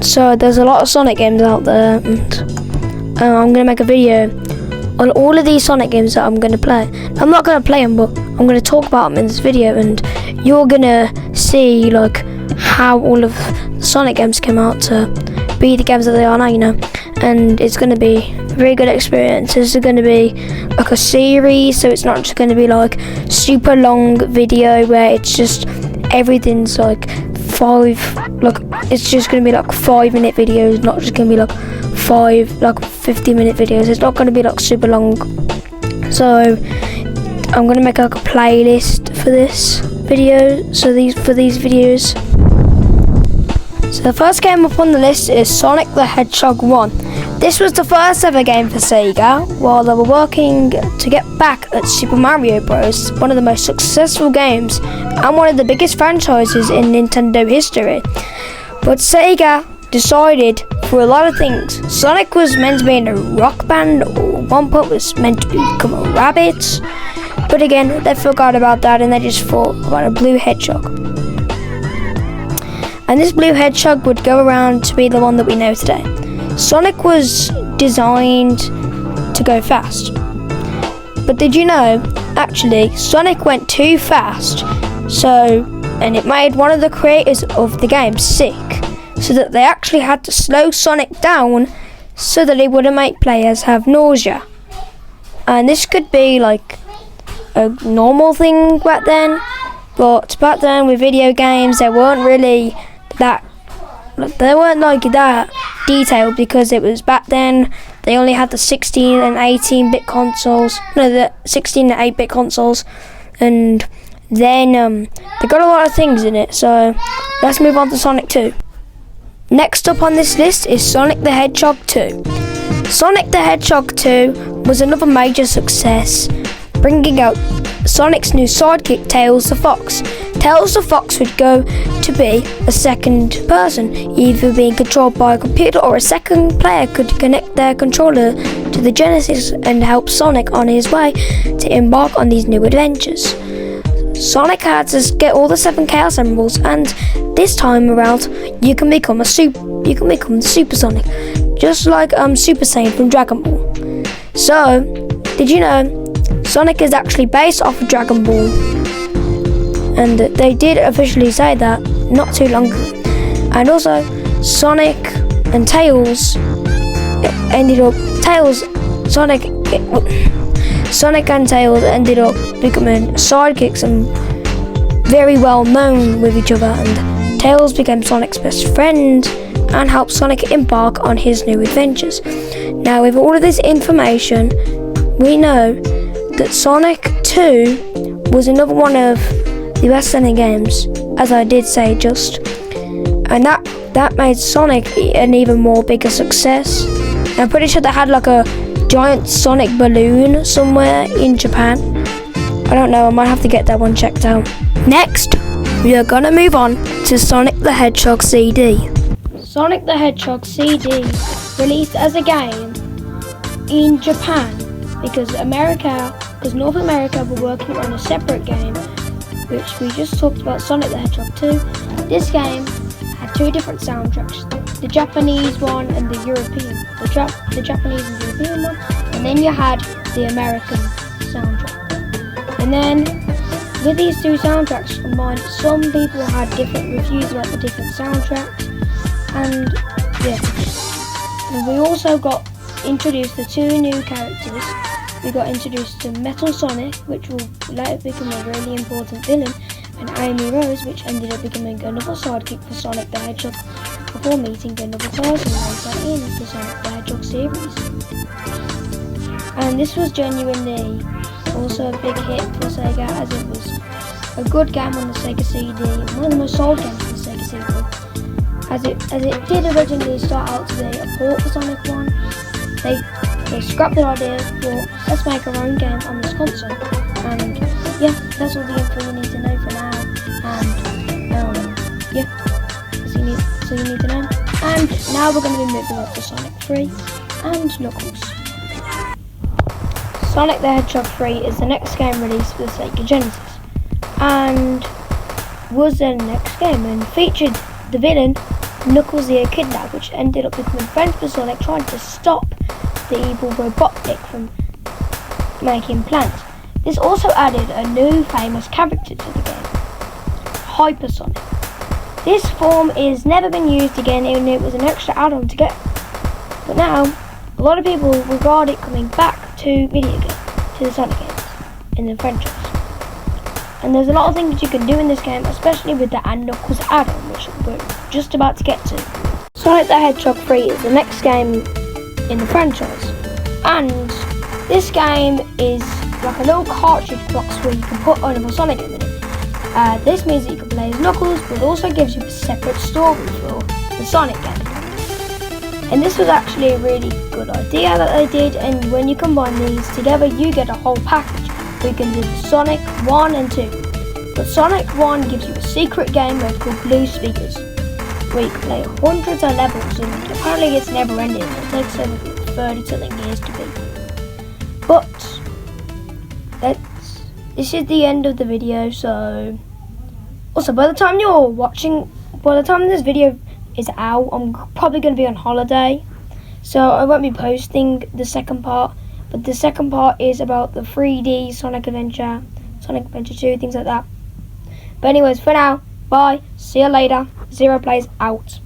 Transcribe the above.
So there's a lot of Sonic games out there, and I'm going to make a video on all of these Sonic games that I'm going to play. I'm not going to play them, but I'm going to talk about them in this video, and you're going to see like how all of the Sonic games came out to be the games that they are now, you know. And it's going to be a very good experience. This is going to be like a series, so it's not just going to be like super long video where it's just everything's like it's just going to be like 5-minute videos, not just going to be like 50-minute videos. It's not going to be like super long. So I'm going to make like a playlist for this video, for these videos. So the first game up on the list is Sonic the Hedgehog 1. This was the first ever game for Sega while they were working to get back at Super Mario Bros., one of the most successful games and one of the biggest franchises in Nintendo history. But Sega decided for a lot of things. Sonic was meant to be in a rock band, or one point was meant to become a rabbit. But again, they forgot about that and they just thought about a blue hedgehog. And this blue hedgehog would go around to be the one that we know today. Sonic was designed to go fast. But did you know, actually, Sonic went too fast, and it made one of the creators of the game sick, so that they actually had to slow Sonic down so that it wouldn't make players have nausea. And this could be like a normal thing back then, but back then with video games, they weren't that detailed, because it was back then they only had the 16 and 18-bit consoles, the 16 and 8-bit consoles, and then they got a lot of things in it. So let's move on to Sonic 2. Next up on this list is Sonic the Hedgehog 2. Sonic the Hedgehog 2 was another major success, bringing out Sonic's new sidekick, Tails the Fox. Tails the Fox would go to be a second person, either being controlled by a computer, or a second player could connect their controller to the Genesis and help Sonic on his way to embark on these new adventures. Sonic had to get all the 7 Chaos Emeralds, and this time around you can become the Super Sonic, just like Super Saiyan from Dragon Ball. So, did you know Sonic is actually based off of Dragon Ball? And they did officially say that not too long ago. And also, Sonic and Tails Sonic and Tails ended up becoming sidekicks and very well known with each other, and Tails became Sonic's best friend and helped Sonic embark on his new adventures. Now, with all of this information, we know that Sonic 2 was another one of the best-selling games, as I did say just, and that made Sonic an even more bigger success. I'm pretty sure they had like a giant Sonic balloon somewhere in Japan. I don't know, I might have to get that one checked out. Next, we are gonna move on to Sonic the Hedgehog CD. Sonic the Hedgehog CD released as a game in Japan because North America were working on a separate game, which we just talked about, Sonic the Hedgehog 2. This game had 2 different soundtracks, the Japanese one and the European. The Japanese and European one, and then you had the American soundtrack. And then with these 2 soundtracks combined, some people had different reviews about the different soundtracks, and yeah. And we also got introduced to 2 new characters. We got introduced to Metal Sonic, which will later become a really important villain, and Amy Rose, which ended up becoming another sidekick for Sonic the Hedgehog, before meeting another person later in the Sonic the Hedgehog series. And this was genuinely also a big hit for Sega, as it was a good game on the Sega CD, one of the most sold games on the Sega CD. As it did originally start out to be a port for Sonic 1, they scrapped the idea, thought, let's make our own game on this console. And yeah, that's all the info you need to know for now. And yeah, so you need to know. And now we're going to be moving on to Sonic 3 and Knuckles. Sonic the Hedgehog 3 is the next game released for the Sega Genesis, and was their next game, and featured the villain Knuckles the Echidna, which ended up becoming friends with Sonic, trying to stop the evil Robotnik from making plans. This also added a new famous character to the game, Hypersonic. This form is never been used again, even though it was an extra add-on to get. But now, a lot of people regard it coming back to the Sonic games in the franchise. And there's a lot of things you can do in this game, especially with the Knuckles add-on, which we're just about to get to. Sonic the Hedgehog 3 is the next game in the franchise, and this game is like a little cartridge box where you can put another Sonic game in it. This means that you can play as Knuckles, but it also gives you a separate story for the Sonic game. And this was actually a really good idea that they did, and when you combine these together, you get a whole package. We can do Sonic 1 and 2. But Sonic 1 gives you a secret game mode called Blue Speakers, where you can play hundreds of levels, and apparently it's never ending. It takes over 30 something years to beat. But this is the end of the video, so also by the time this video is out, I'm probably going to be on holiday, so I won't be posting the second part. But the second part is about the 3D Sonic Adventure, Sonic Adventure 2, things like that. But anyways, for now, bye, see you later, Zero Plays out.